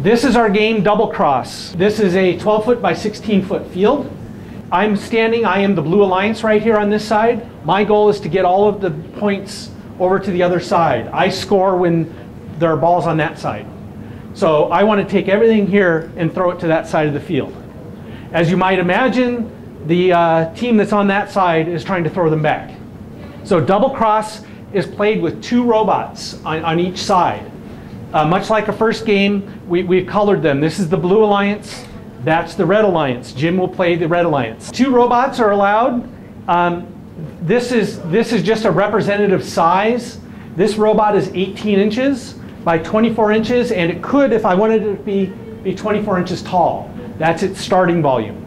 This is our game Double Cross. This is a 12-foot by 16-foot field. I am the Blue Alliance right here on this side. My goal is to get all of the points over to the other side. I score when there are balls on that side. So I want to take everything here and throw it to that side of the field. As you might imagine, the team that's on that side is trying to throw them back. So Double Cross is played with 2 robots on each side. Much like a first game, we've colored them. This is the Blue Alliance, that's the Red Alliance. Jim will play the Red Alliance. 2 robots are allowed. This is just a representative size. This robot is 18 inches by 24 inches, and it could, if I wanted it to be 24 inches tall. That's its starting volume.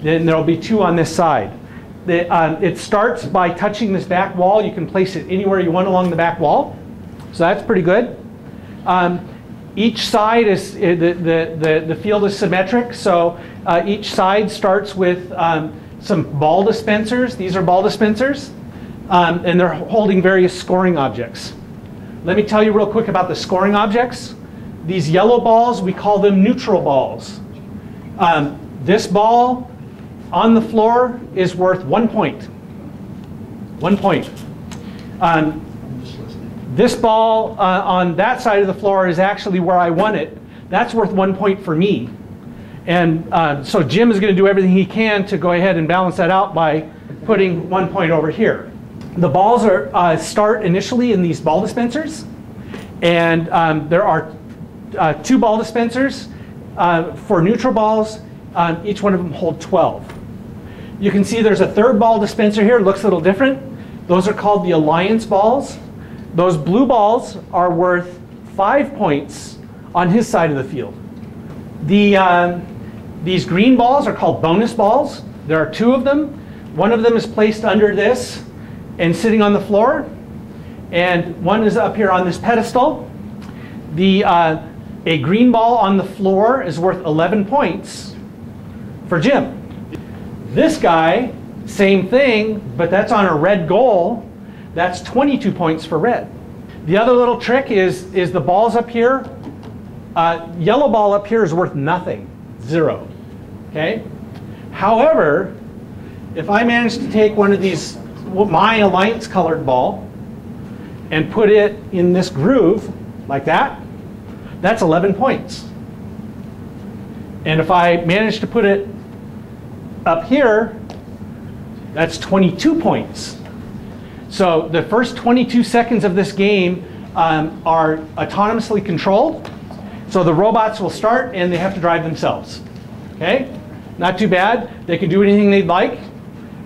Then there'll be 2 on this side. It starts by touching this back wall. You can place it anywhere you want along the back wall. So that's pretty good. Each side is, the field is symmetric, so each side starts with some ball dispensers. These are ball dispensers, and they're holding various scoring objects. Let me tell you real quick about the scoring objects. These yellow balls, we call them neutral balls. This ball on the floor is worth 1 point. 1 point. This ball on that side of the floor is actually where I won it. That's worth 1 point for me. And so Jim is going to do everything he can to go ahead and balance that out by putting 1 point over here. The balls start initially in these ball dispensers. And there are 2 ball dispensers for neutral balls. Each one of them hold 12. You can see there's a 3rd ball dispenser here. It looks a little different. Those are called the Alliance balls. Those blue balls are worth 5 points on his side of the field. These green balls are called bonus balls. There are 2 of them. One of them is placed under this and sitting on the floor. And one is up here on this pedestal. A green ball on the floor is worth 11 points for Jim. This guy, same thing, but that's on a red goal. That's 22 points for red. The other little trick is the balls up here. Yellow ball up here is worth nothing, 0. Okay? However, if I manage to take one of these, my Alliance colored ball, and put it in this groove, like that, that's 11 points. And if I manage to put it up here, that's 22 points. So the first 22 seconds of this game are autonomously controlled. So the robots will start and they have to drive themselves. Okay? Not too bad. They can do anything they'd like.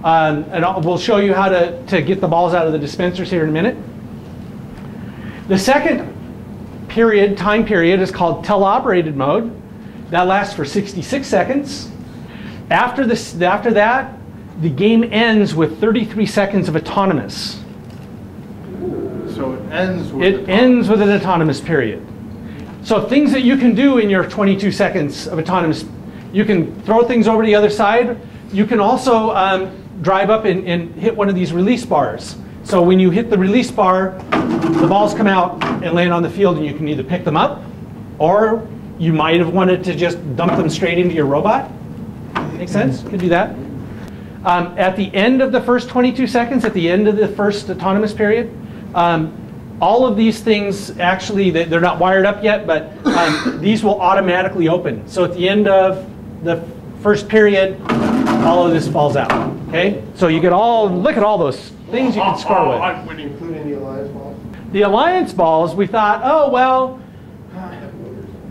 And we'll show you how to get the balls out of the dispensers here in a minute. The second time period is called teleoperated mode. That lasts for 66 seconds. After that, the game ends with 33 seconds of autonomous. So it ends with an autonomous period. So things that you can do in your 22 seconds of autonomous, you can throw things over to the other side. You can also drive up and hit one of these release bars. So when you hit the release bar, the balls come out and land on the field, and you can either pick them up, or you might have wanted to just dump them straight into your robot. Make sense? You can do that. At the end of the first 22 seconds, at the end of the first autonomous period, all of these things, actually, they're not wired up yet, but these will automatically open. So at the end of the first period, all of this falls out. Okay? So you get look at all those things you can score with. Including the Alliance balls? The Alliance balls, we thought, oh, well,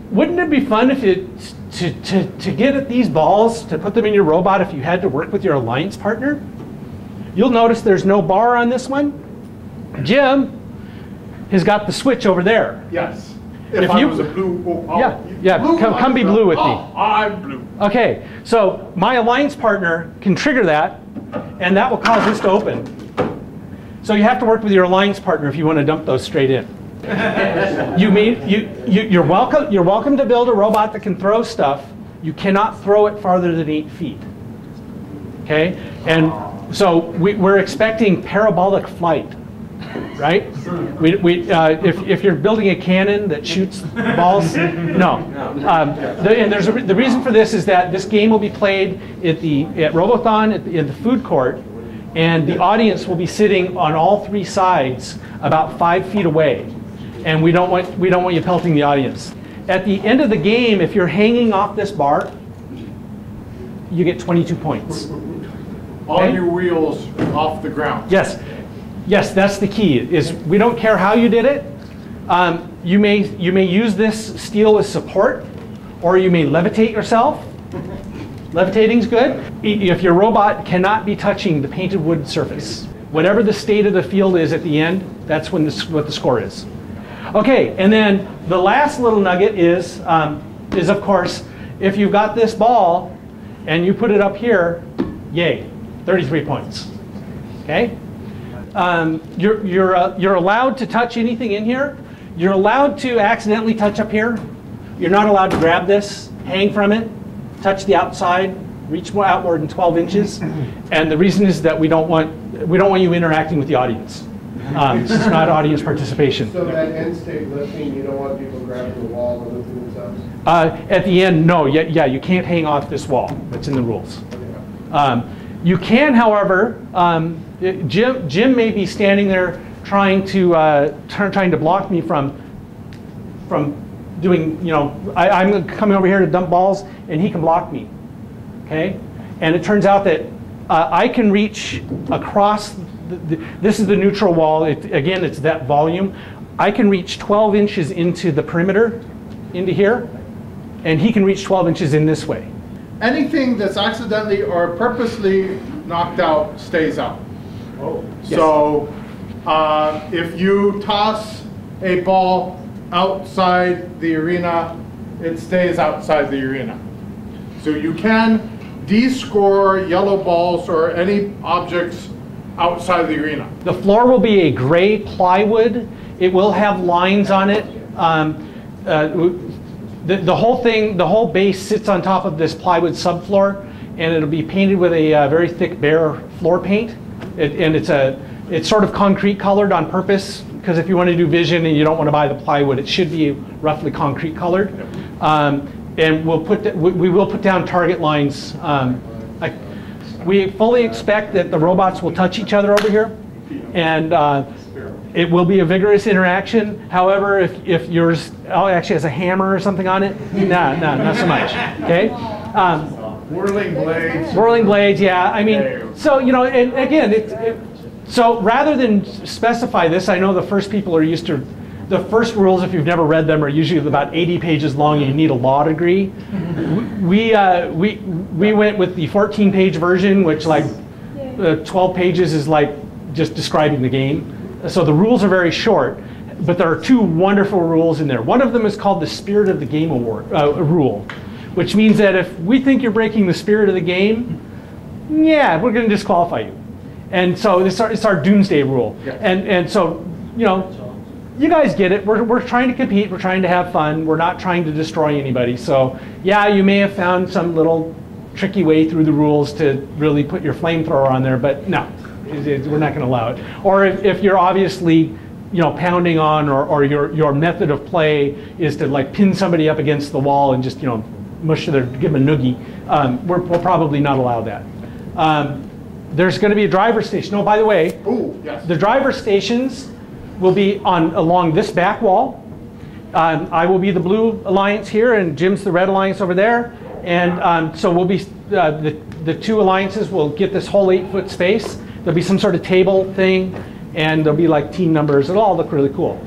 wouldn't it be fun if to get at these balls, to put them in your robot, if you had to work with your Alliance partner? You'll notice there's no bar on this one. Jim has got the switch over there. Yes. If I was a blue, blue, come be blue with me. I'm blue. Okay, so my Alliance partner can trigger that, and that will cause this to open. So you have to work with your Alliance partner if you want to dump those straight in. You're welcome to build a robot that can throw stuff. You cannot throw it farther than 8 feet. Okay, and so we're expecting parabolic flight. right? If you're building a cannon that shoots balls, no. The reason for this is that this game will be played at Robothon in the food court, and the audience will be sitting on all three sides about 5 feet away, and we don't want you pelting the audience. At the end of the game, if you're hanging off this bar, you get 22 points. All your wheels off the ground. Yes, that's the key. Is we don't care how you did it. You may use this steel as support, or you may levitate yourself. Levitating's good. If your robot cannot be touching the painted wood surface, whatever the state of the field is at the end, that's when what the score is. Okay, and then the last little nugget is of course, if you've got this ball and you put it up here, yay, 33 points. Okay, you're allowed to touch anything in here. You're allowed to accidentally touch up here. You're not allowed to grab this, hang from it, touch the outside, reach out more than 12 inches. And the reason is that we don't want you interacting with the audience. This is not audience participation. So that end state lifting, you don't want people grabbing the wall and lifting themselves? At the end, no. Yeah, you can't hang off this wall. That's in the rules. You can, however, Jim may be standing there trying to block me from doing, I'm coming over here to dump balls, and he can block me. Okay, and it turns out that I can reach across. This is the neutral wall. Again, it's that volume. I can reach 12 inches into the perimeter, into here, and he can reach 12 inches in this way. Anything that's accidentally or purposely knocked out stays out. Oh. Yes. So if you toss a ball outside the arena, it stays outside the arena. So you can de-score yellow balls or any objects outside the arena. The floor will be a gray plywood. It will have lines on it. The whole thing, the whole base sits on top of this plywood subfloor, and it'll be painted with a very thick bare floor paint. It's sort of concrete colored on purpose, because if you want to do vision and you don't want to buy the plywood, it should be roughly concrete colored. And we will put down target lines. We fully expect that the robots will touch each other over here, and it will be a vigorous interaction. However, if yours actually has a hammer or something on it, no, not so much. Okay. Whirling blades. Whirling blades, yeah. I mean, so and again, so rather than specify this, I know the first people are used to. The first rules, if you've never read them, are usually about 80 pages long, and you need a law degree. We went with the 14-page version, which 12 pages is like just describing the game. So the rules are very short, but there are two wonderful rules in there. One of them is called the Spirit of the Game rule, which means that if we think you're breaking the spirit of the game, yeah, we're going to disqualify you. And so it's our doomsday rule. Yeah. And so, you guys get it. We're trying to compete. We're trying to have fun. We're not trying to destroy anybody. So yeah, you may have found some little tricky way through the rules to really put your flamethrower on there, but no, we're not going to allow it. Or if you're obviously, pounding on, or your method of play is to pin somebody up against the wall and just mush their, give them a noogie, we'll probably not allow that. There's going to be a driver station. Oh, by the way, yes. The driver stations will be along this back wall. I will be the blue alliance here, and Jim's the red alliance over there. And so we'll be the two alliances will get this whole 8-foot space. There'll be some sort of table thing, and there'll be like team numbers. It'll all look really cool.